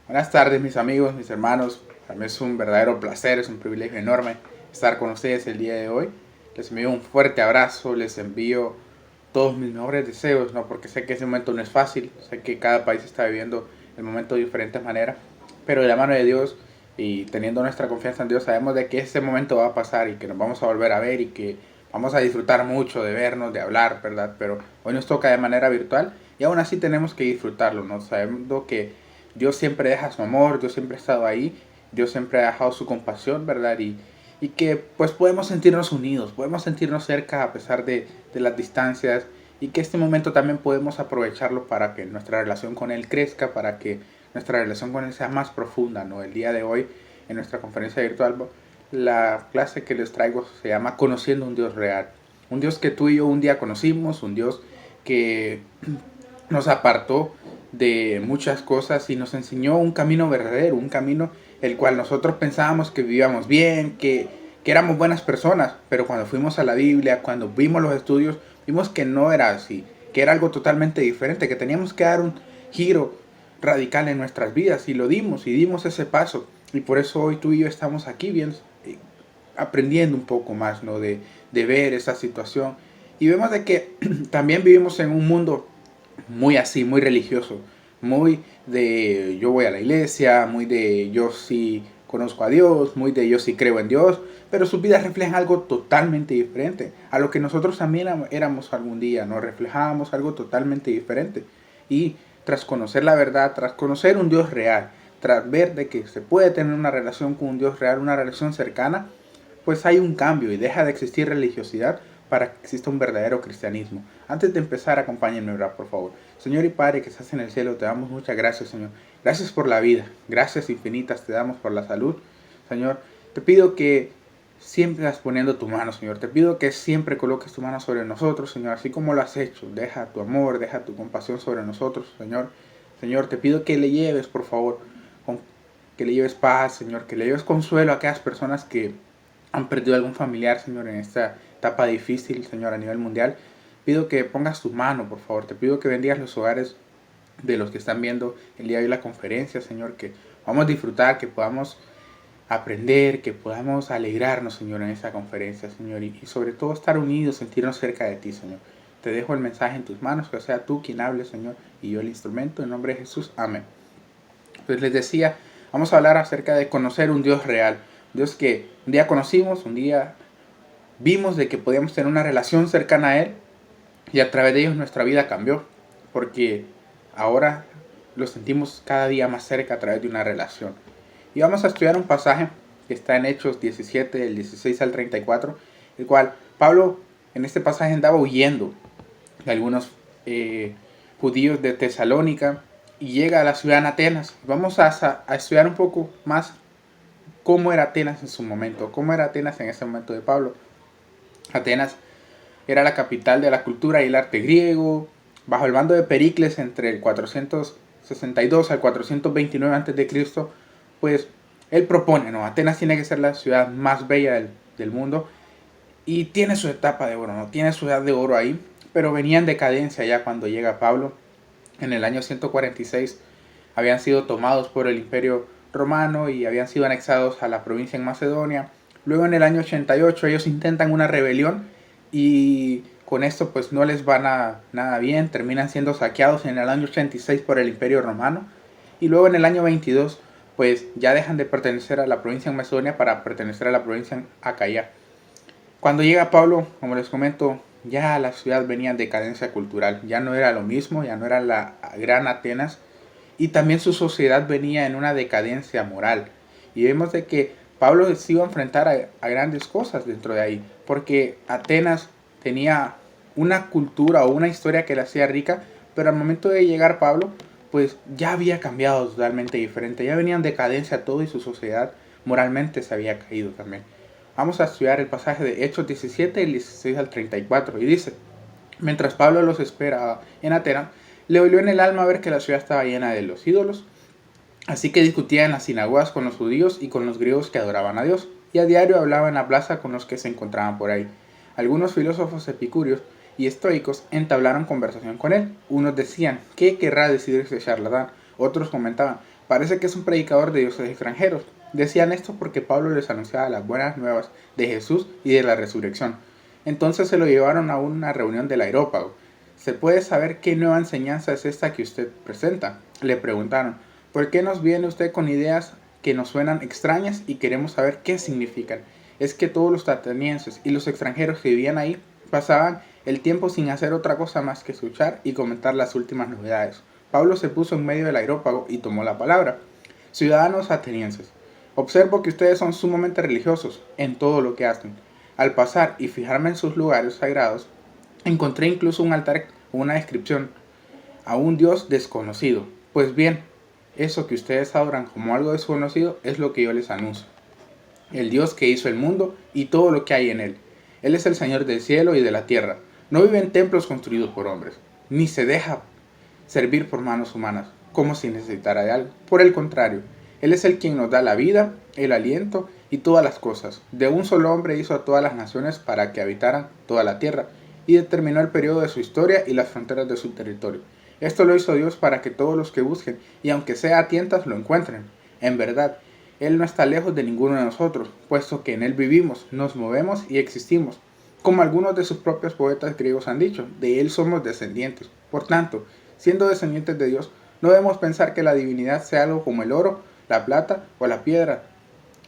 Buenas tardes mis amigos, mis hermanos. Para mí es un verdadero placer, es un privilegio enorme estar con ustedes el día de hoy. Les envío un fuerte abrazo, les envío todos mis mejores deseos, ¿no? Porque sé que ese momento no es fácil, sé que cada país está viviendo el momento de diferentes maneras, pero de la mano de Dios y teniendo nuestra confianza en Dios sabemos de que ese momento va a pasar y que nos vamos a volver a ver y que vamos a disfrutar mucho de vernos, de hablar, ¿verdad? Pero hoy nos toca de manera virtual y aún así tenemos que disfrutarlo, ¿no? Sabemos que Dios siempre deja su amor, Dios siempre ha estado ahí, Dios siempre ha dejado su compasión, ¿verdad? Y que pues podemos sentirnos unidos, podemos sentirnos cerca a pesar de las distancias y que este momento también podemos aprovecharlo para que nuestra relación con Él crezca, para que nuestra relación con Él sea más profunda, ¿no? El día de hoy en nuestra conferencia virtual la clase que les traigo se llama Conociendo un Dios real. Un Dios que tú y yo un día conocimos, un Dios que nos apartó de muchas cosas y nos enseñó un camino verdadero, un camino el cual nosotros pensábamos que vivíamos bien, que éramos buenas personas, pero cuando fuimos a la Biblia, cuando vimos los estudios, vimos que no era así, que era algo totalmente diferente, que teníamos que dar un giro radical en nuestras vidas y lo dimos y dimos ese paso y por eso hoy tú y yo estamos aquí bien aprendiendo un poco más, ¿no? De ver esa situación y vemos de que también vivimos en un mundo muy así, muy religioso, muy de yo voy a la iglesia, muy de yo sí conozco a Dios, muy de yo sí creo en Dios, pero sus vidas reflejan algo totalmente diferente a lo que nosotros también éramos algún día, nos reflejábamos algo totalmente diferente. Y tras conocer la verdad, tras conocer un Dios real, tras ver de que se puede tener una relación con un Dios real, una relación cercana, pues hay un cambio y deja de existir religiosidad para que exista un verdadero cristianismo. Antes de empezar, acompáñenme a orar, por favor. Señor y Padre que estás en el cielo, te damos muchas gracias, Señor. Gracias por la vida, gracias infinitas te damos por la salud. Señor, te pido que siempre estás poniendo tu mano, Señor. Te pido que siempre coloques tu mano sobre nosotros, Señor, así como lo has hecho. Deja tu amor, deja tu compasión sobre nosotros, Señor. Señor, te pido que le lleves, por favor, que le lleves paz, Señor, que le lleves consuelo a aquellas personas que han perdido algún familiar, Señor, en esta etapa difícil, Señor, a nivel mundial. Pido que pongas tu mano, por favor. Te pido que bendigas los hogares de los que están viendo el día de hoy la conferencia, Señor, que vamos a disfrutar, que podamos aprender, que podamos alegrarnos, Señor, en esta conferencia, Señor, y sobre todo estar unidos, sentirnos cerca de ti, Señor. Te dejo el mensaje en tus manos, que sea tú quien hable, Señor, y yo el instrumento, en nombre de Jesús. Amén. Pues les decía, vamos a hablar acerca de conocer un Dios real. Dios que un día conocimos, un día vimos de que podíamos tener una relación cercana a Él y a través de ellos nuestra vida cambió. Porque ahora lo sentimos cada día más cerca a través de una relación. Y vamos a estudiar un pasaje que está en Hechos 17, del 16 al 34, el cual Pablo en este pasaje andaba huyendo de algunos judíos de Tesalónica y llega a la ciudad de Atenas. Vamos a estudiar un poco más cómo era Atenas en su momento, cómo era Atenas en ese momento de Pablo. Atenas era la capital de la cultura y el arte griego, bajo el mando de Pericles entre el 462 al 429 a.C., pues él propone, ¿no? Atenas tiene que ser la ciudad más bella del mundo y tiene su etapa de oro, ¿no? Tiene su edad de oro ahí, pero venía en decadencia ya cuando llega Pablo. En el año 146 habían sido tomados por el Imperio Romano y habían sido anexados a la provincia en Macedonia. Luego en el año 88 ellos intentan una rebelión y con esto pues no les va nada bien, terminan siendo saqueados en el año 86 por el Imperio Romano y luego en el año 22 pues ya dejan de pertenecer a la provincia en Macedonia para pertenecer a la provincia en Acaya. Cuando llega Pablo, como les comento, ya la ciudad venía en decadencia cultural, ya no era lo mismo, ya no era la gran Atenas y también su sociedad venía en una decadencia moral. Y vemos de que Pablo se iba a enfrentar a grandes cosas dentro de ahí, porque Atenas tenía una cultura o una historia que la hacía rica, pero al momento de llegar Pablo, pues ya había cambiado totalmente diferente, ya venía en decadencia todo y su sociedad moralmente se había caído también. Vamos a estudiar el pasaje de Hechos 17, del 16 al 34, y dice, mientras Pablo los espera en Atenas, le dolió en el alma ver que la ciudad estaba llena de los ídolos, así que discutía en las sinagogas con los judíos y con los griegos que adoraban a Dios, y a diario hablaba en la plaza con los que se encontraban por ahí. Algunos filósofos epicúreos y estoicos entablaron conversación con él. Unos decían, ¿qué querrá decir ese charlatán? Otros comentaban, Parece que es un predicador de dioses extranjeros. Decían esto porque Pablo les anunciaba las buenas nuevas de Jesús y de la resurrección. Entonces se lo llevaron a una reunión del Areópago. ¿Se puede saber qué nueva enseñanza es esta que usted presenta?, le preguntaron. ¿Por qué nos viene usted con ideas que nos suenan extrañas y queremos saber qué significan? Es que todos los atenienses y los extranjeros que vivían ahí pasaban el tiempo sin hacer otra cosa más que escuchar y comentar las últimas novedades. Pablo se puso en medio del Areópago y tomó la palabra. Ciudadanos atenienses, observo que ustedes son sumamente religiosos en todo lo que hacen. Al pasar y fijarme en sus lugares sagrados, encontré incluso un altar con una descripción a un Dios desconocido. Pues bien, eso que ustedes adoran como algo desconocido es lo que yo les anuncio. El Dios que hizo el mundo y todo lo que hay en él. Él es el Señor del cielo y de la tierra. No vive en templos construidos por hombres, ni se deja servir por manos humanas, como si necesitara de algo. Por el contrario, Él es el quien nos da la vida, el aliento y todas las cosas. De un solo hombre hizo a todas las naciones para que habitaran toda la tierra, y determinó el periodo de su historia y las fronteras de su territorio. Esto lo hizo Dios para que todos los que busquen, y aunque sea a tientas, lo encuentren. En verdad, Él no está lejos de ninguno de nosotros, puesto que en Él vivimos, nos movemos y existimos. Como algunos de sus propios poetas griegos han dicho, de Él somos descendientes. Por tanto, siendo descendientes de Dios, no debemos pensar que la divinidad sea algo como el oro, la plata o la piedra,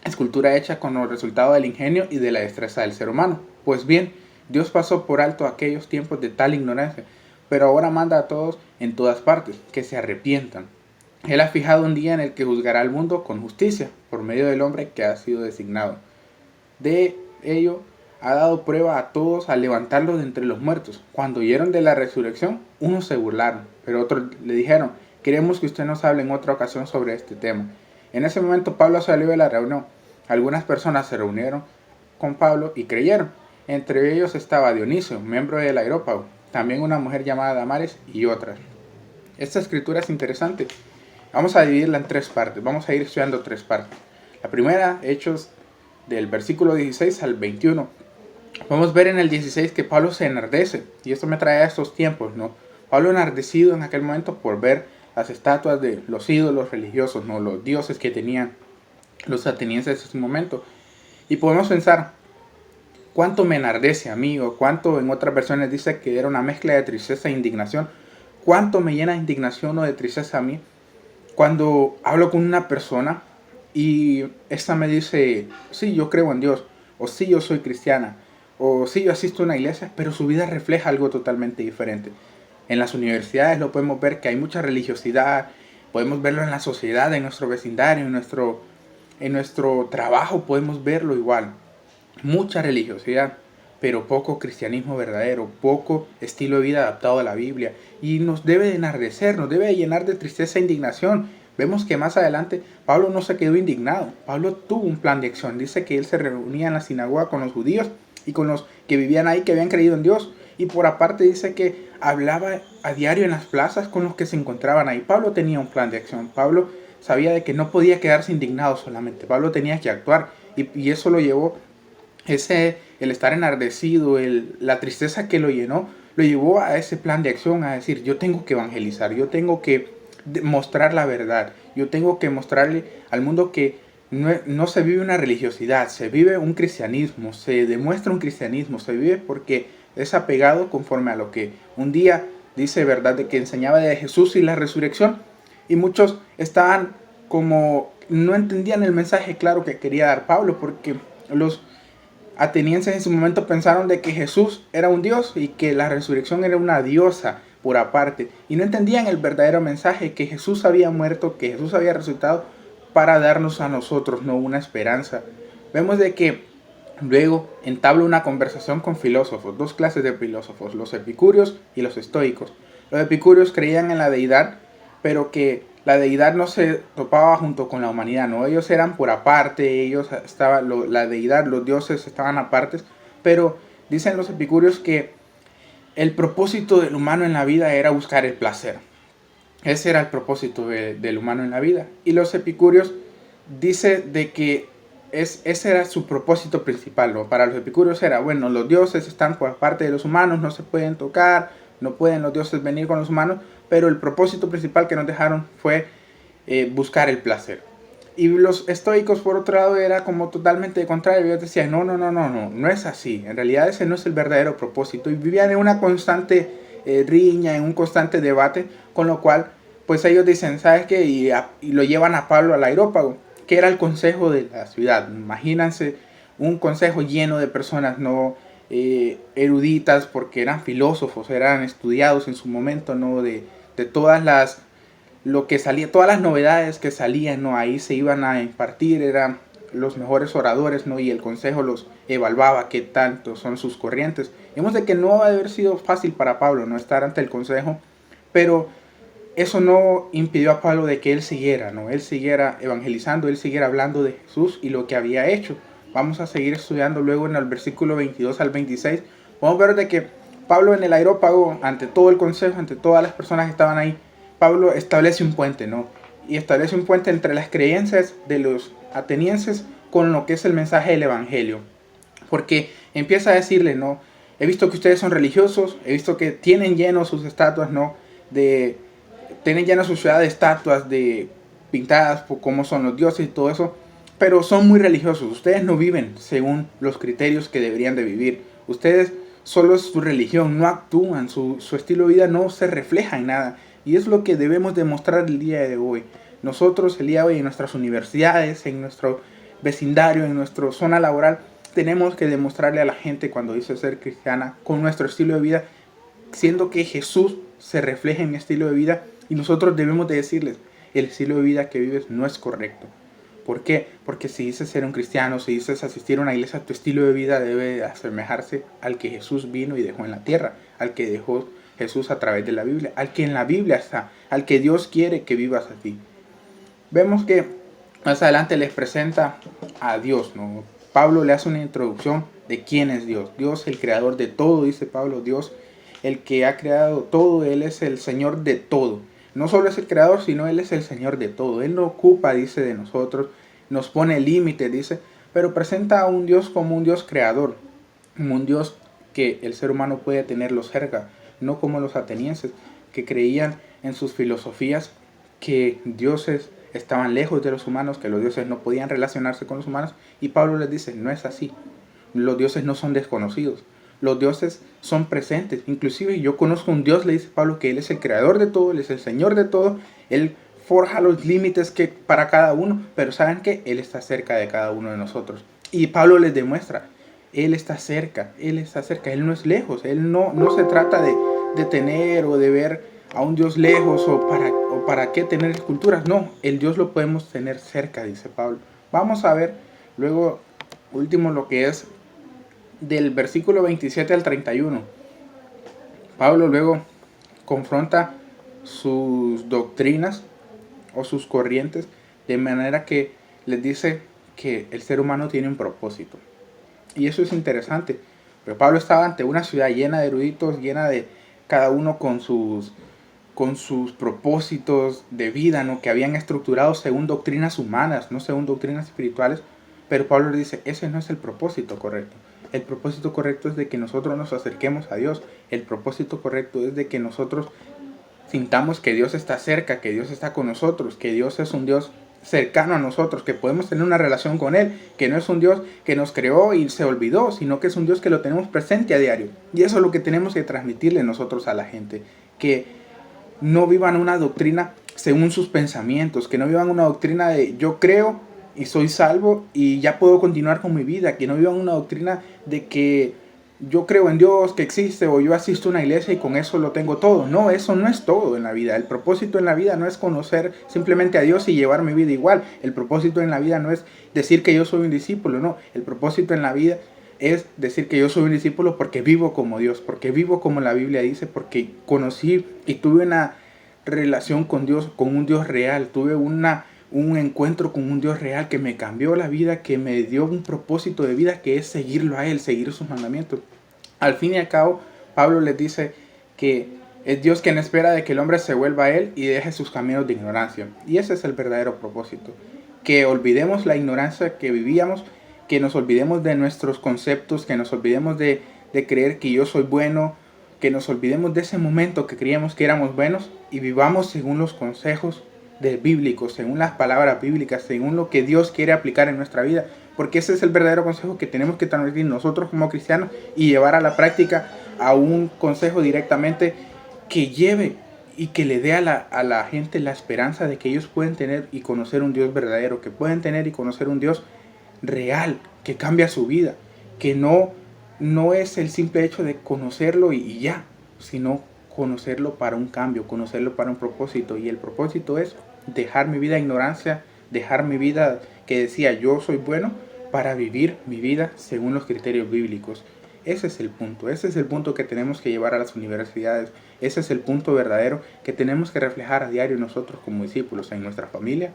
escultura hecha con el resultado del ingenio y de la destreza del ser humano. Pues bien, Dios pasó por alto aquellos tiempos de tal ignorancia, pero ahora manda a todos en todas partes que se arrepientan. Él ha fijado un día en el que juzgará al mundo con justicia, por medio del hombre que ha sido designado. De ello ha dado prueba a todos al levantarlo de entre los muertos. Cuando oyeron de la resurrección, unos se burlaron, pero otros le dijeron: queremos que usted nos hable en otra ocasión sobre este tema. En ese momento Pablo salió de la reunión. Algunas personas se reunieron con Pablo y creyeron. Entre ellos estaba Dionisio, miembro del Areópago, también una mujer llamada Damaris y otras. Esta escritura es interesante. Vamos a dividirla en tres partes. Vamos a ir estudiando tres partes. La primera, Hechos del versículo 16 al 21. Podemos ver en el 16 que Pablo se enardece, y esto me trae a estos tiempos, ¿no? Pablo enardecido en aquel momento por ver las estatuas de los ídolos religiosos, ¿no? Los dioses que tenían los atenienses en ese momento. Y podemos pensar, ¿cuánto me enardece a mí? O cuánto en otras versiones dice que era una mezcla de tristeza e indignación. ¿Cuánto me llena de indignación o de tristeza a mí cuando hablo con una persona y esta me dice: sí, yo creo en Dios, o sí, yo soy cristiana, o sí, yo asisto a una iglesia, pero su vida refleja algo totalmente diferente? En las universidades lo podemos ver, que hay mucha religiosidad, podemos verlo en la sociedad, en nuestro vecindario, en nuestro trabajo podemos verlo igual. Mucha religiosidad, pero poco cristianismo verdadero, poco estilo de vida adaptado a la Biblia. Y nos debe de enardecer, nos debe de llenar de tristeza e indignación. Vemos que más adelante Pablo no se quedó indignado. Pablo tuvo un plan de acción. Dice que él se reunía en la sinagoga con los judíos y con los que vivían ahí, que habían creído en Dios. Y por aparte dice que hablaba a diario en las plazas con los que se encontraban ahí. Pablo tenía un plan de acción. Pablo sabía de que no podía quedarse indignado solamente. Pablo tenía que actuar. Y eso lo llevó, el estar enardecido, la tristeza que lo llevó a ese plan de acción, a decir: yo tengo que evangelizar, yo tengo que mostrar la verdad, yo tengo que mostrarle al mundo que no se vive una religiosidad, se vive un cristianismo, se demuestra un cristianismo, se vive porque es apegado conforme a lo que un día dice, verdad, de que enseñaba de Jesús y la resurrección. Y muchos estaban como, no entendían el mensaje claro que quería dar Pablo, porque los atenienses en su momento pensaron de que Jesús era un dios y que la resurrección era una diosa por aparte, y no entendían el verdadero mensaje, que Jesús había muerto, que Jesús había resucitado para darnos a nosotros, no, una esperanza. Vemos de que luego entabla una conversación con filósofos, dos clases de filósofos, los epicúreos y los estoicos. Los epicúreos creían en la deidad, pero que la deidad no se topaba junto con la humanidad, ¿no? Ellos eran por aparte, la deidad, los dioses estaban aparte, pero dicen los epicúreos que el propósito del humano en la vida era buscar el placer. Ese era el propósito del humano en la vida. Y los epicúreos dicen de que ese era su propósito principal, ¿no? Para los epicúreos era, bueno, los dioses están por parte de los humanos, no se pueden tocar, no pueden los dioses venir con los humanos, pero el propósito principal que nos dejaron fue buscar el placer. Y los estoicos, por otro lado, era como totalmente contrario. Ellos decían, no es así. En realidad ese no es el verdadero propósito. Y vivían en una constante riña, en un constante debate, con lo cual, pues ellos dicen, ¿sabes qué? Y lo llevan a Pablo al Areópago, que era el consejo de la ciudad. Imagínense un consejo lleno de personas no eruditas, porque eran filósofos, eran estudiados en su momento, ¿no? De todas las lo que salía, todas las novedades que salían, ¿no? Ahí se iban a impartir, eran los mejores oradores, ¿no? Y el consejo los evaluaba qué tanto son sus corrientes. Vemos de que no va a haber sido fácil para Pablo, ¿no? Estar ante el consejo, pero eso no impidió a Pablo de que él siguiera, ¿no? Él siguiera evangelizando, él siguiera hablando de Jesús y lo que había hecho. Vamos a seguir estudiando luego en el versículo 22 al 26. Vamos a ver de que Pablo en el Areópago, ante todo el consejo, ante todas las personas que estaban ahí, Pablo establece un puente, ¿no? Y establece un puente entre las creencias de los atenienses con lo que es el mensaje del evangelio. Porque empieza a decirle, ¿no? He visto que ustedes son religiosos, he visto que tienen llenos sus estatuas, ¿no? Tienen llenas su ciudad de estatuas de pintadas por cómo son los dioses y todo eso, pero son muy religiosos. Ustedes no viven según los criterios que deberían de vivir. Ustedes solo es su religión, no actúan, su estilo de vida no se refleja en nada. Y es lo que debemos demostrar el día de hoy. Nosotros el día de hoy en nuestras universidades, en nuestro vecindario, en nuestra zona laboral, tenemos que demostrarle a la gente cuando dice ser cristiana con nuestro estilo de vida, siendo que Jesús se refleja en mi estilo de vida y nosotros debemos de decirles, el estilo de vida que vives no es correcto. ¿Por qué? Porque si dices ser un cristiano, si dices asistir a una iglesia, tu estilo de vida debe asemejarse al que Jesús vino y dejó en la tierra, al que dejó Jesús a través de la Biblia, al que en la Biblia está, al que Dios quiere que vivas así. Vemos que más adelante les presenta a Dios, ¿no? Pablo le hace una introducción de quién es Dios. Dios, el creador de todo, dice Pablo. Dios, el que ha creado todo. Él es el Señor de todo. No solo es el creador, sino Él es el Señor de todo. Él no ocupa, dice, de nosotros, nos pone límites, dice, pero presenta a un Dios como un Dios creador, como un Dios que el ser humano puede tenerlo cerca, no como los atenienses, que creían en sus filosofías que dioses estaban lejos de los humanos, que los dioses no podían relacionarse con los humanos, y Pablo les dice, no es así, los dioses no son desconocidos, los dioses son presentes, inclusive yo conozco un Dios, le dice Pablo, que Él es el creador de todo, Él es el Señor de todo, Él forja los límites que para cada uno, pero saben que Él está cerca de cada uno de nosotros, y Pablo les demuestra, Él está cerca, Él no es lejos, Él no se trata de tener o de ver a un Dios lejos o para qué tener esculturas, no, el Dios lo podemos tener cerca, dice Pablo. Vamos a ver luego, último, lo que es del versículo 27 al 31. Pablo luego confronta sus doctrinas o sus corrientes de manera que les dice que el ser humano tiene un propósito. Y eso es interesante. Pero Pablo estaba ante una ciudad llena de eruditos, llena de cada uno con sus propósitos de vida, ¿no? Que habían estructurado según doctrinas humanas, no según doctrinas espirituales. Pero Pablo le dice, ese no es el propósito correcto. El propósito correcto es de que nosotros nos acerquemos a Dios. El propósito correcto es de que nosotros sintamos que Dios está cerca, que Dios está con nosotros, que Dios es un Dios cercano a nosotros, que podemos tener una relación con Él, que no es un Dios que nos creó y se olvidó, sino que es un Dios que lo tenemos presente a diario. Y eso es lo que tenemos que transmitirle nosotros a la gente, que no vivan una doctrina según sus pensamientos, que no vivan una doctrina de yo creo y soy salvo y ya puedo continuar con mi vida, que no vivan una doctrina de que yo creo en Dios, que existe, o yo asisto a una iglesia y con eso lo tengo todo. No, eso no es todo en la vida. El propósito en la vida no es conocer simplemente a Dios y llevar mi vida igual. El propósito en la vida no es decir que yo soy un discípulo, no. El propósito en la vida es decir que yo soy un discípulo porque vivo como Dios, porque vivo como la Biblia dice, porque conocí y tuve una relación con Dios, con un Dios real, tuve un encuentro con un Dios real que me cambió la vida, que me dio un propósito de vida que es seguirlo a Él, seguir sus mandamientos. Al fin y al cabo, Pablo les dice que es Dios quien espera de que el hombre se vuelva a Él y deje sus caminos de ignorancia. Y ese es el verdadero propósito. Que olvidemos la ignorancia que vivíamos, que nos olvidemos de nuestros conceptos, que nos olvidemos de creer que yo soy bueno, que nos olvidemos de ese momento que creíamos que éramos buenos y vivamos según los consejos bíblicos, según las palabras bíblicas, según lo que Dios quiere aplicar en nuestra vida, porque ese es el verdadero consejo que tenemos que transmitir nosotros como cristianos y llevar a la práctica a un consejo directamente que lleve y que le dé a la gente la esperanza de que ellos pueden tener y conocer un Dios verdadero, que pueden tener y conocer un Dios real, que cambia su vida, que no es el simple hecho de conocerlo y ya, sino conocerlo para un cambio, conocerlo para un propósito. Y el propósito es dejar mi vida de ignorancia, dejar mi vida que decía yo soy bueno, para vivir mi vida según los criterios bíblicos. Ese es el punto que tenemos que llevar a las universidades, ese es el punto verdadero que tenemos que reflejar a diario nosotros como discípulos en nuestra familia,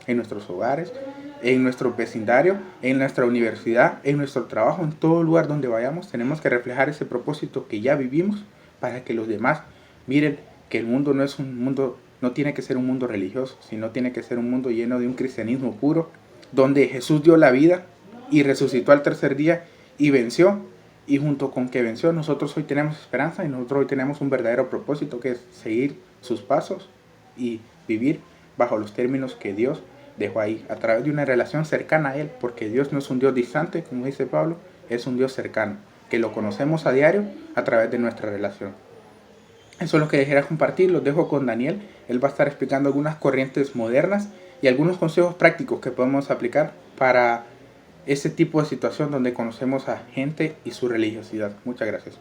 en nuestros hogares, en nuestro vecindario, en nuestra universidad, en nuestro trabajo, en todo lugar donde vayamos. Tenemos que reflejar ese propósito que ya vivimos para que los demás miren que el mundo no es un mundo, no tiene que ser un mundo religioso, sino tiene que ser un mundo lleno de un cristianismo puro, donde Jesús dio la vida y resucitó al tercer día y venció. Y junto con que venció, nosotros hoy tenemos esperanza y nosotros hoy tenemos un verdadero propósito, que es seguir sus pasos y vivir bajo los términos que Dios dejó ahí, a través de una relación cercana a Él, porque Dios no es un Dios distante, como dice Pablo, es un Dios cercano, que lo conocemos a diario a través de nuestra relación. Eso es lo que quería compartir, los dejo con Daniel. Él va a estar explicando algunas corrientes modernas y algunos consejos prácticos que podemos aplicar para ese tipo de situación donde conocemos a gente y su religiosidad. Muchas gracias.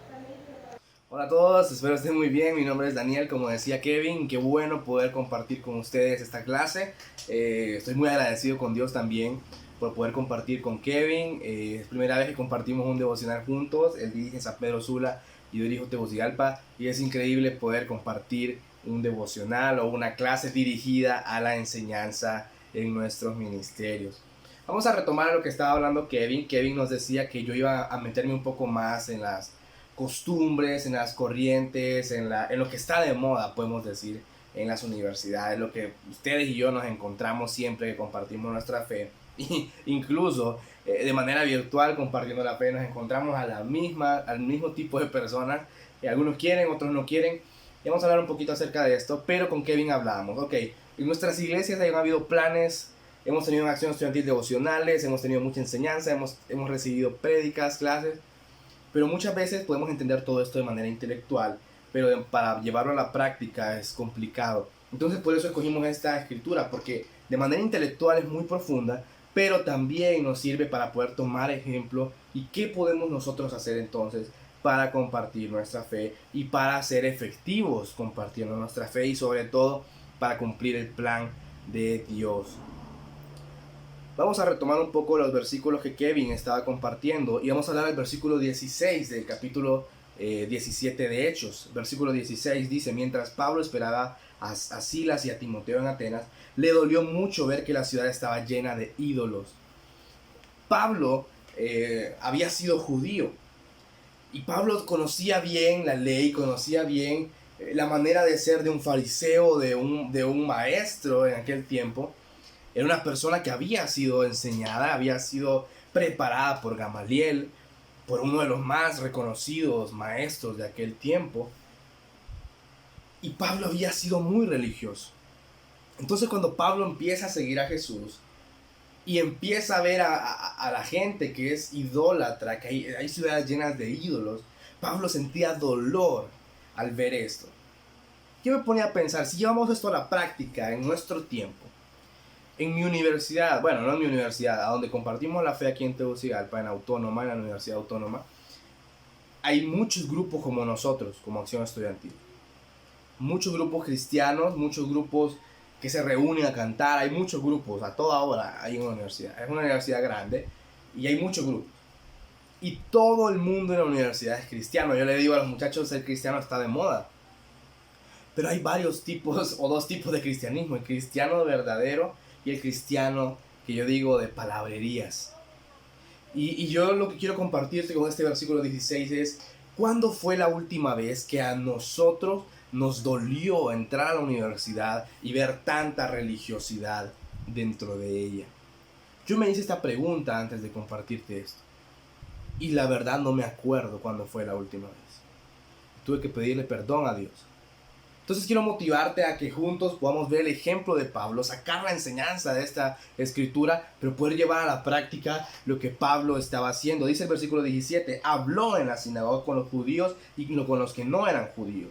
Hola a todos, espero estén muy bien. Mi nombre es Daniel, como decía Kevin. Qué bueno poder compartir con ustedes esta clase. Estoy muy agradecido con Dios también por poder compartir con Kevin. Es primera vez que compartimos un devocional juntos. Él dirige San Pedro Sula y yo dirijo Tegucigalpa. Y es increíble poder compartir un devocional o una clase dirigida a la enseñanza en nuestros ministerios. Vamos a retomar lo que estaba hablando Kevin. Kevin nos decía que yo iba a meterme un poco más en las costumbres, en las corrientes, en lo que está de moda, podemos decir, en las universidades, lo que ustedes y yo nos encontramos siempre que compartimos nuestra fe. Y incluso de manera virtual, compartiendo la fe, nos encontramos al mismo tipo de personas. Algunos quieren, otros no quieren. Y vamos a hablar un poquito acerca de esto, pero con Kevin hablábamos. Ok, en nuestras iglesias han habido planes. Hemos tenido una acción estudiantil devocionales, hemos tenido mucha enseñanza, hemos recibido prédicas, clases, pero muchas veces podemos entender todo esto de manera intelectual, pero para llevarlo a la práctica es complicado. Entonces por eso escogimos esta escritura, porque de manera intelectual es muy profunda, pero también nos sirve para poder tomar ejemplo y qué podemos nosotros hacer entonces para compartir nuestra fe y para ser efectivos compartiendo nuestra fe y sobre todo para cumplir el plan de Dios. Vamos a retomar un poco los versículos que Kevin estaba compartiendo y vamos a hablar del versículo 16 del capítulo 17 de Hechos. Versículo 16 dice: mientras Pablo esperaba a Silas y a Timoteo en Atenas, le dolió mucho ver que la ciudad estaba llena de ídolos. Pablo había sido judío y Pablo conocía bien la ley, conocía bien la manera de ser de un fariseo, de un maestro en aquel tiempo. Era una persona que había sido enseñada, había sido preparada por Gamaliel, por uno de los más reconocidos maestros de aquel tiempo. Y Pablo había sido muy religioso. Entonces cuando Pablo empieza a seguir a Jesús y empieza a ver a la gente que es idólatra, que hay ciudades llenas de ídolos, Pablo sentía dolor al ver esto. ¿Qué me ponía a pensar? Si llevamos esto a la práctica en nuestro tiempo, en mi universidad, bueno, no en mi universidad, a donde compartimos la fe aquí en Tegucigalpa, en Autónoma, en la Universidad Autónoma, hay muchos grupos como nosotros, como Acción Estudiantil. Muchos grupos cristianos, muchos grupos que se reúnen a cantar, hay muchos grupos, a toda hora hay una universidad. Es una universidad grande y hay muchos grupos. Y todo el mundo en la universidad es cristiano. Yo le digo a los muchachos, ser cristiano está de moda. Pero hay varios tipos o dos tipos de cristianismo: el cristiano verdadero y el cristiano que yo digo de palabrerías. Y yo lo que quiero compartirte con este versículo 16 es: ¿cuándo fue la última vez que a nosotros nos dolió entrar a la universidad y ver tanta religiosidad dentro de ella? Yo me hice esta pregunta antes de compartirte esto y la verdad no me acuerdo cuándo fue la última vez. Tuve que pedirle perdón a Dios. Entonces quiero motivarte a que juntos podamos ver el ejemplo de Pablo, sacar la enseñanza de esta escritura, pero poder llevar a la práctica lo que Pablo estaba haciendo. Dice el versículo 17, habló en la sinagoga con los judíos y con los que no eran judíos.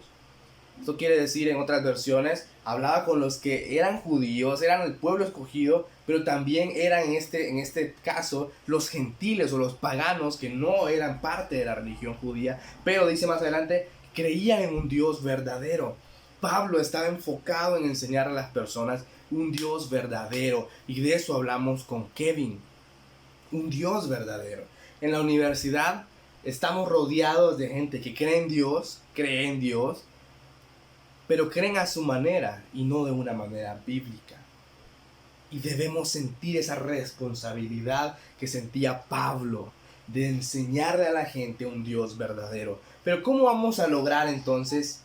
Esto quiere decir, en otras versiones, hablaba con los que eran judíos, eran el pueblo escogido, pero también eran en este caso los gentiles o los paganos que no eran parte de la religión judía, pero dice más adelante, creían en un Dios verdadero. Pablo estaba enfocado en enseñar a las personas un Dios verdadero, y de eso hablamos con Kevin, un Dios verdadero. En la universidad estamos rodeados de gente que cree en Dios, pero creen a su manera y no de una manera bíblica. Y debemos sentir esa responsabilidad que sentía Pablo de enseñarle a la gente un Dios verdadero. Pero ¿cómo vamos a lograr entonces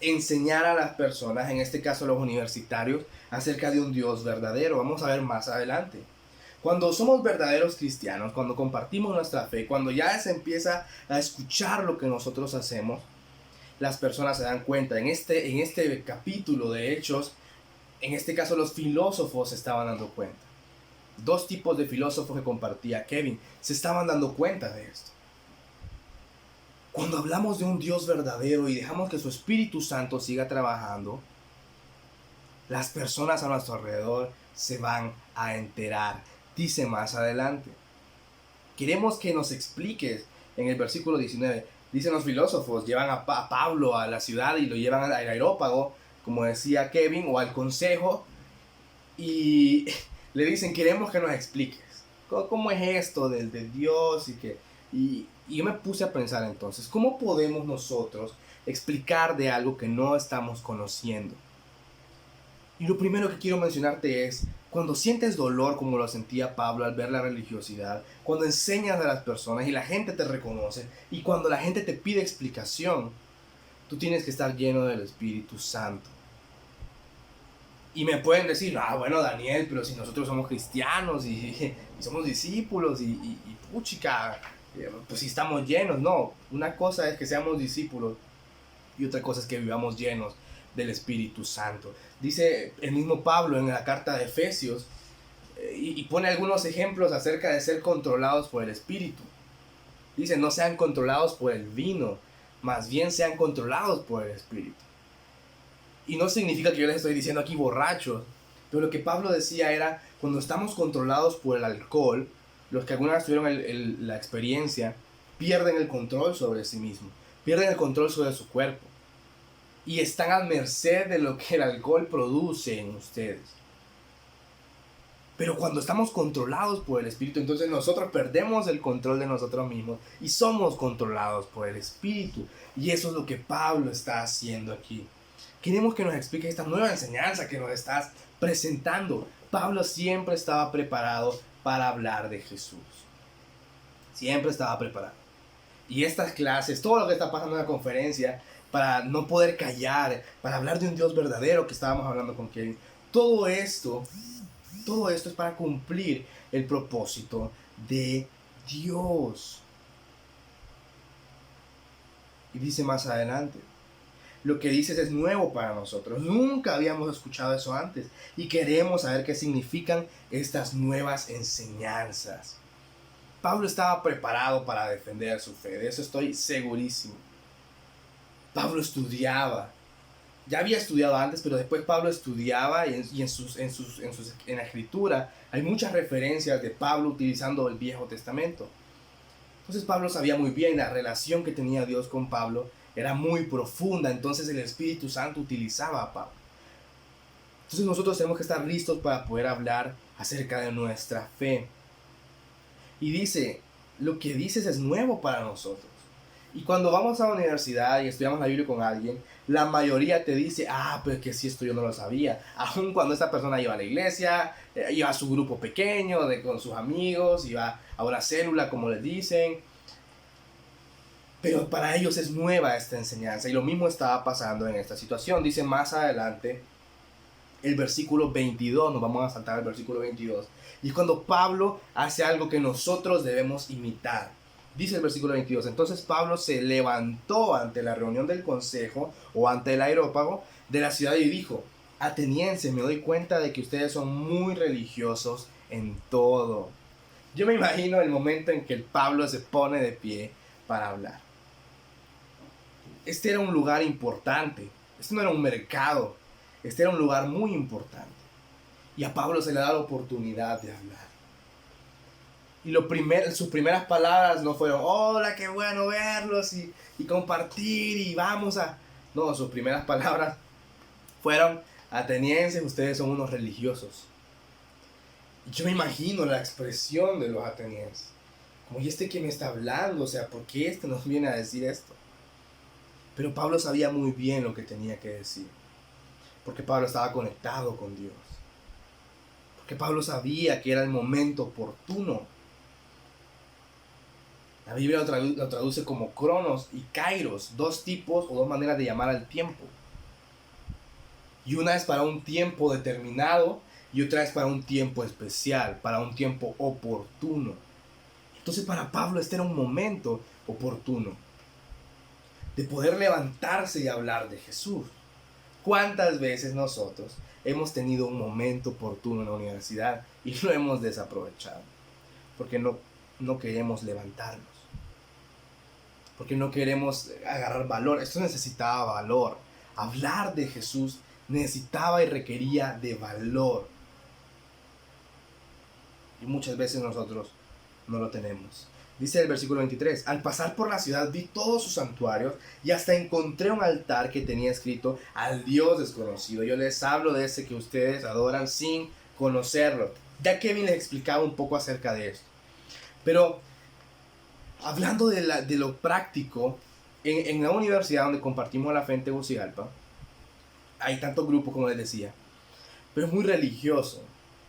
enseñar a las personas, en este caso los universitarios, acerca de un Dios verdadero? Vamos a ver más adelante. Cuando somos verdaderos cristianos, cuando compartimos nuestra fe, cuando ya se empieza a escuchar lo que nosotros hacemos, las personas se dan cuenta. En este capítulo de Hechos, en este caso los filósofos se estaban dando cuenta. Dos tipos de filósofos que compartía Kevin se estaban dando cuenta de esto. Cuando hablamos de un Dios verdadero y dejamos que su Espíritu Santo siga trabajando, las personas a nuestro alrededor se van a enterar. Dice más adelante, queremos que nos expliques, en el versículo 19, dicen los filósofos, llevan a Pablo a la ciudad y lo llevan al Areópago, como decía Kevin, o al consejo, y le dicen, queremos que nos expliques cómo es esto del Dios. Y yo me puse a pensar entonces, ¿cómo podemos nosotros explicar de algo que no estamos conociendo? Y lo primero que quiero mencionarte es, cuando sientes dolor como lo sentía Pablo al ver la religiosidad, cuando enseñas a las personas y la gente te reconoce, y cuando la gente te pide explicación, tú tienes que estar lleno del Espíritu Santo. Y me pueden decir, bueno, Daniel, pero si nosotros somos cristianos y somos discípulos y puchica, pues si estamos llenos. No, una cosa es que seamos discípulos y otra cosa es que vivamos llenos del Espíritu Santo. Dice el mismo Pablo en la carta de Efesios, y pone algunos ejemplos acerca de ser controlados por el Espíritu. Dice, no sean controlados por el vino, más bien sean controlados por el Espíritu. Y no significa que yo les estoy diciendo aquí borrachos, pero lo que Pablo decía era, cuando estamos controlados por el alcohol, los que alguna vez tuvieron la experiencia, pierden el control sobre sí mismos, pierden el control sobre su cuerpo, y están a merced de lo que el alcohol produce en ustedes. Pero cuando estamos controlados por el Espíritu, entonces nosotros perdemos el control de nosotros mismos y somos controlados por el Espíritu. Y eso es lo que Pablo está haciendo aquí. Queremos que nos explique esta nueva enseñanza que nos estás presentando. Pablo siempre estaba preparado para hablar de Jesús. Siempre estaba preparado. Y estas clases, todo lo que está pasando en la conferencia, para no poder callar, para hablar de un Dios verdadero que estábamos hablando con Kevin, todo esto es para cumplir el propósito de Dios. Y dice más adelante, lo que dices es nuevo para nosotros. Nunca habíamos escuchado eso antes y queremos saber qué significan estas nuevas enseñanzas. Pablo estaba preparado para defender su fe, de eso estoy segurísimo. Pablo estudiaba. Ya había estudiado antes, pero después Pablo estudiaba y en la escritura hay muchas referencias de Pablo utilizando el Viejo Testamento. Entonces Pablo sabía muy bien la relación que tenía Dios con Pablo, era muy profunda, entonces el Espíritu Santo utilizaba a Pablo. Entonces nosotros tenemos que estar listos para poder hablar acerca de nuestra fe. Y dice, lo que dices es nuevo para nosotros. Y cuando vamos a la universidad y estudiamos la Biblia con alguien, la mayoría te dice, pero es que si esto yo no lo sabía. Aun cuando esta persona iba a la iglesia, iba a su grupo pequeño, con sus amigos, iba a una célula, como les dicen. Pero para ellos es nueva esta enseñanza. Y lo mismo estaba pasando en esta situación. Dice más adelante, el versículo 22, nos vamos a saltar al versículo 22. Y cuando Pablo hace algo que nosotros debemos imitar. Dice el versículo 22, entonces Pablo se levantó ante la reunión del consejo o ante el Areópago de la ciudad y dijo: atenienses, me doy cuenta de que ustedes son muy religiosos en todo. Yo me imagino el momento en que el Pablo se pone de pie para hablar. Este era un lugar importante, este no era un mercado, este era un lugar muy importante. Y a Pablo se le da la oportunidad de hablar. Y sus primeras palabras no fueron: hola, qué bueno verlos y compartir y vamos a... No, sus primeras palabras fueron: atenienses, ustedes son unos religiosos. Y yo me imagino la expresión de los atenienses. Como, ¿y este que me está hablando? O sea, ¿por qué este nos viene a decir esto? Pero Pablo sabía muy bien lo que tenía que decir. Porque Pablo estaba conectado con Dios. Porque Pablo sabía que era el momento oportuno. La Biblia lo traduce como cronos y kairos, dos tipos o dos maneras de llamar al tiempo. Y una es para un tiempo determinado y otra es para un tiempo especial, para un tiempo oportuno. Entonces para Pablo este era un momento oportuno de poder levantarse y hablar de Jesús. ¿Cuántas veces nosotros hemos tenido un momento oportuno en la universidad y lo hemos desaprovechado? Porque no queremos levantarnos. Porque no queremos agarrar valor. Esto necesitaba valor. Hablar de Jesús necesitaba y requería de valor. Y muchas veces nosotros no lo tenemos. Dice el versículo 23: al pasar por la ciudad vi todos sus santuarios y hasta encontré un altar que tenía escrito: al Dios desconocido. Yo les hablo de ese que ustedes adoran sin conocerlo. Ya Kevin les explicaba un poco acerca de esto. Pero hablando de lo práctico, en la universidad donde compartimos la fe en Tegucigalpa, hay tantos grupos como les decía, pero es muy religioso.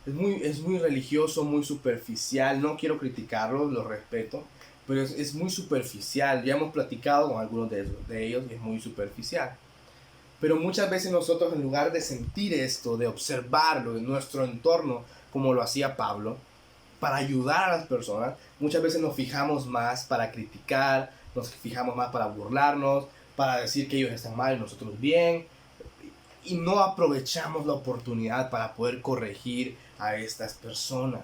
Es muy religioso, muy superficial. No quiero criticarlo, lo respeto, pero es muy superficial. Ya hemos platicado con algunos de ellos y es muy superficial. Pero muchas veces nosotros, en lugar de sentir esto, de observarlo en nuestro entorno, como lo hacía Pablo, para ayudar a las personas, muchas veces nos fijamos más para criticar, nos fijamos más para burlarnos, para decir que ellos están mal y nosotros bien, y no aprovechamos la oportunidad para poder corregir a estas personas.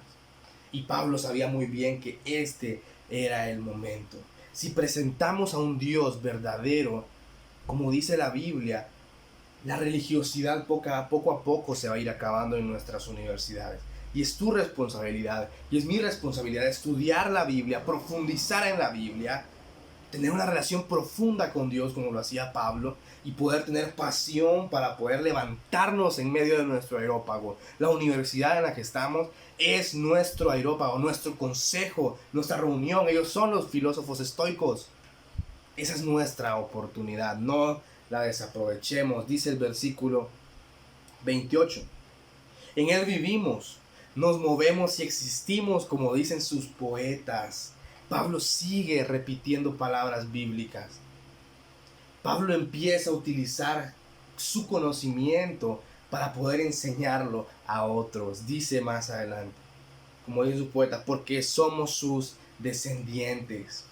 Y Pablo sabía muy bien que este era el momento. Si presentamos a un Dios verdadero, como dice la Biblia, la religiosidad poco a poco se va a ir acabando en nuestras universidades. Y es tu responsabilidad, y es mi responsabilidad, estudiar la Biblia, profundizar en la Biblia, tener una relación profunda con Dios como lo hacía Pablo, y poder tener pasión para poder levantarnos en medio de nuestro aerópago. La universidad en la que estamos es nuestro aerópago, nuestro consejo, nuestra reunión. Ellos son los filósofos estoicos. Esa es nuestra oportunidad, no la desaprovechemos. Dice el versículo 28: en él vivimos, nos movemos y existimos, como dicen sus poetas. Pablo sigue repitiendo palabras bíblicas. Pablo empieza a utilizar su conocimiento para poder enseñarlo a otros. Dice más adelante, como dicen sus poetas, porque somos sus descendientes.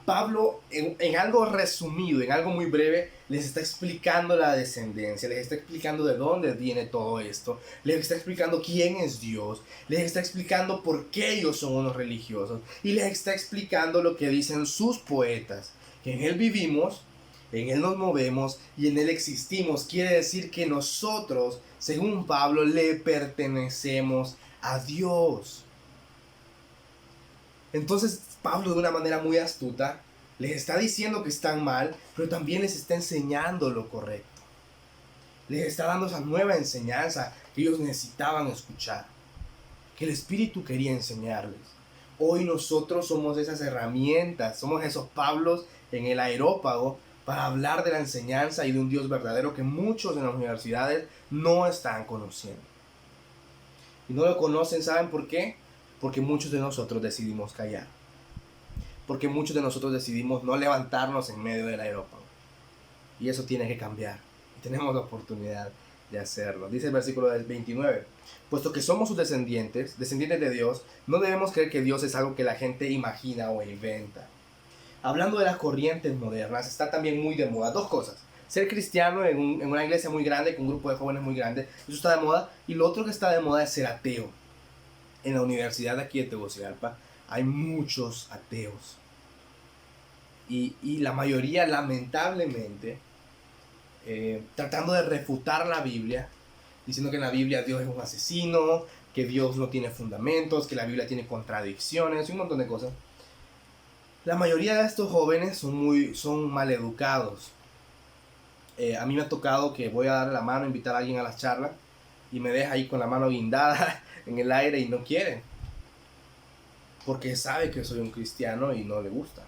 Pablo, en algo resumido, en algo muy breve, les está explicando la descendencia, les está explicando de dónde viene todo esto, les está explicando quién es Dios, les está explicando por qué ellos son unos religiosos, y les está explicando lo que dicen sus poetas, que en Él vivimos, en Él nos movemos y en Él existimos. Quiere decir que nosotros, según Pablo, le pertenecemos a Dios. Entonces Pablo, de una manera muy astuta, les está diciendo que están mal, pero también les está enseñando lo correcto. Les está dando esa nueva enseñanza que ellos necesitaban escuchar, que el Espíritu quería enseñarles. Hoy nosotros somos esas herramientas, somos esos Pablos en el aerópago para hablar de la enseñanza y de un Dios verdadero que muchos en las universidades no están conociendo. Y no lo conocen, ¿saben por qué? Porque muchos de nosotros decidimos callar. Porque muchos de nosotros decidimos no levantarnos en medio del aerópago. Y eso tiene que cambiar. Y tenemos la oportunidad de hacerlo. Dice el versículo 29. Puesto que somos sus descendientes de Dios, no debemos creer que Dios es algo que la gente imagina o inventa. Hablando de las corrientes modernas, está también muy de moda dos cosas. ser cristiano en una iglesia muy grande, con un grupo de jóvenes muy grande, eso está de moda. Y lo otro que está de moda es ser ateo. En la universidad de aquí de Tegucigalpa hay muchos ateos. Y la mayoría, lamentablemente, tratando de refutar la Biblia, diciendo que en la Biblia Dios es un asesino, que Dios no tiene fundamentos, que la Biblia tiene contradicciones y un montón de cosas. La mayoría de estos jóvenes son maleducados. A mí me ha tocado que voy a darle la mano, invitar a alguien a las charlas y me deja ahí con la mano guindada en el aire y no quiere. Porque sabe que soy un cristiano y no le gusta.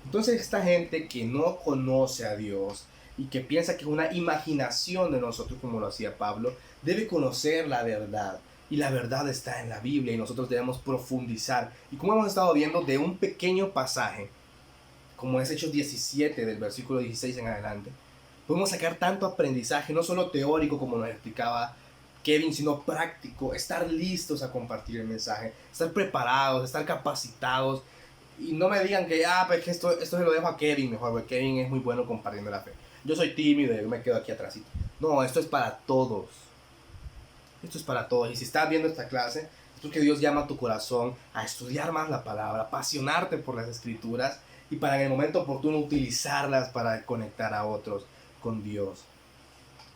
Entonces esta gente que no conoce a Dios y que piensa que es una imaginación de nosotros, como lo hacía Pablo, debe conocer la verdad. Y la verdad está en la Biblia y nosotros debemos profundizar. Y como hemos estado viendo de un pequeño pasaje, como es Hechos 17 del versículo 16 en adelante, podemos sacar tanto aprendizaje, no solo teórico como nos explicaba Kevin, sino práctico, estar listos a compartir el mensaje, estar preparados, estar capacitados. Y no me digan que, pues que esto se lo dejo a Kevin mejor, porque Kevin es muy bueno compartiendo la fe. Yo soy tímido y me quedo aquí atrásito. No, esto es para todos. Esto es para todos. Y si estás viendo esta clase, es porque Dios llama a tu corazón a estudiar más la palabra, apasionarte por las escrituras y para en el momento oportuno utilizarlas para conectar a otros con Dios.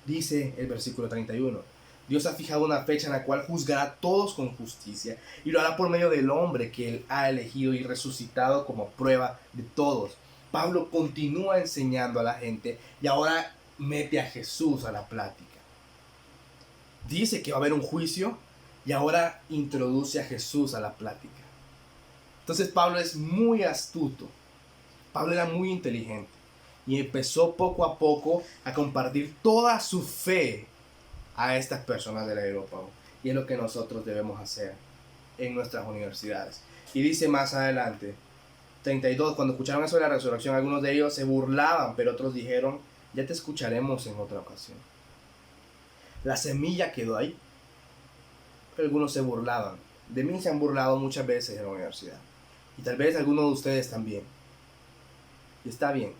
Dice el versículo 31. Dios ha fijado una fecha en la cual juzgará a todos con justicia y lo hará por medio del hombre que Él ha elegido y resucitado como prueba de todos. Pablo continúa enseñando a la gente y ahora mete a Jesús a la plática. Dice que va a haber un juicio y ahora introduce a Jesús a la plática. Entonces Pablo es muy astuto. Pablo era muy inteligente y empezó poco a poco a compartir toda su fe a estas personas del Areópago. Y es lo que nosotros debemos hacer en nuestras universidades. Y dice más adelante, 32, cuando escucharon eso de la resurrección, algunos de ellos se burlaban, pero otros dijeron, ya te escucharemos en otra ocasión. La semilla quedó ahí, pero algunos se burlaban. De mí se han burlado muchas veces en la universidad. Y tal vez algunos de ustedes también. Y está bien.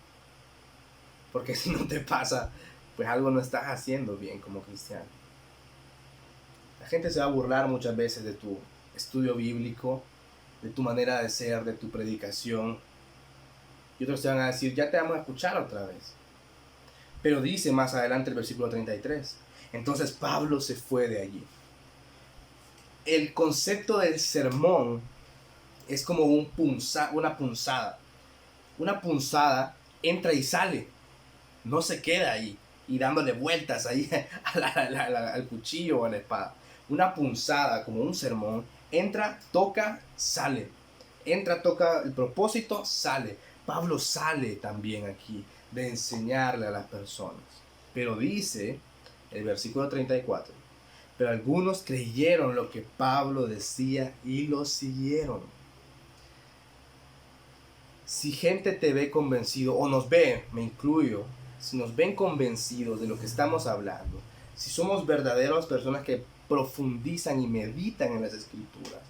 Porque si no te pasa, pues algo no estás haciendo bien como cristiano. La gente se va a burlar muchas veces de tu estudio bíblico, de tu manera de ser, de tu predicación. Y otros te van a decir, ya te vamos a escuchar otra vez. Pero dice más adelante el versículo 33. Entonces Pablo se fue de allí. El concepto del sermón es como una punzada. Una punzada entra y sale. No se queda ahí y dándole vueltas ahí al cuchillo o a la espada. Una punzada, como un sermón, entra, toca, sale. Entra, toca el propósito, sale. Pablo sale también aquí de enseñarle a las personas. Pero dice el versículo 34, pero algunos creyeron lo que Pablo decía y lo siguieron. Si gente te ve convencido, o nos ve, me incluyo, si nos ven convencidos de lo que estamos hablando, si somos verdaderas personas que profundizan y meditan en las escrituras,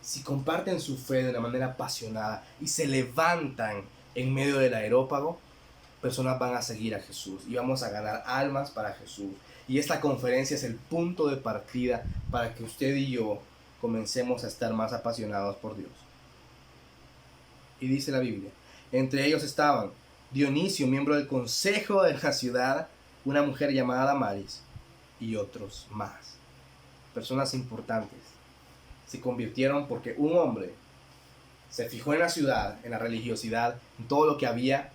si comparten su fe de una manera apasionada y se levantan en medio del Areópago, personas van a seguir a Jesús y vamos a ganar almas para Jesús. Y esta conferencia es el punto de partida para que usted y yo comencemos a estar más apasionados por Dios. Y dice la Biblia, entre ellos estaban Dionisio, miembro del consejo de la ciudad, una mujer llamada Damaris y otros más. Personas importantes. Se convirtieron porque un hombre se fijó en la ciudad, en la religiosidad, en todo lo que había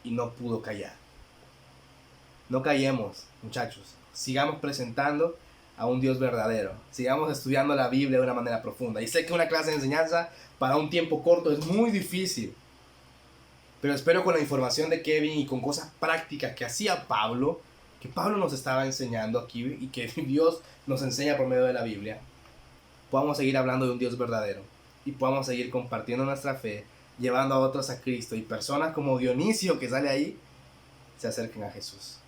y no pudo callar. No callemos, muchachos. Sigamos presentando a un Dios verdadero. Sigamos estudiando la Biblia de una manera profunda. Y sé que una clase de enseñanza para un tiempo corto es muy difícil. Pero espero con la información de Kevin y con cosas prácticas que hacía Pablo, que Pablo nos estaba enseñando aquí y que Dios nos enseña por medio de la Biblia, podamos seguir hablando de un Dios verdadero y podamos seguir compartiendo nuestra fe, llevando a otros a Cristo y personas como Dionisio que sale ahí se acerquen a Jesús.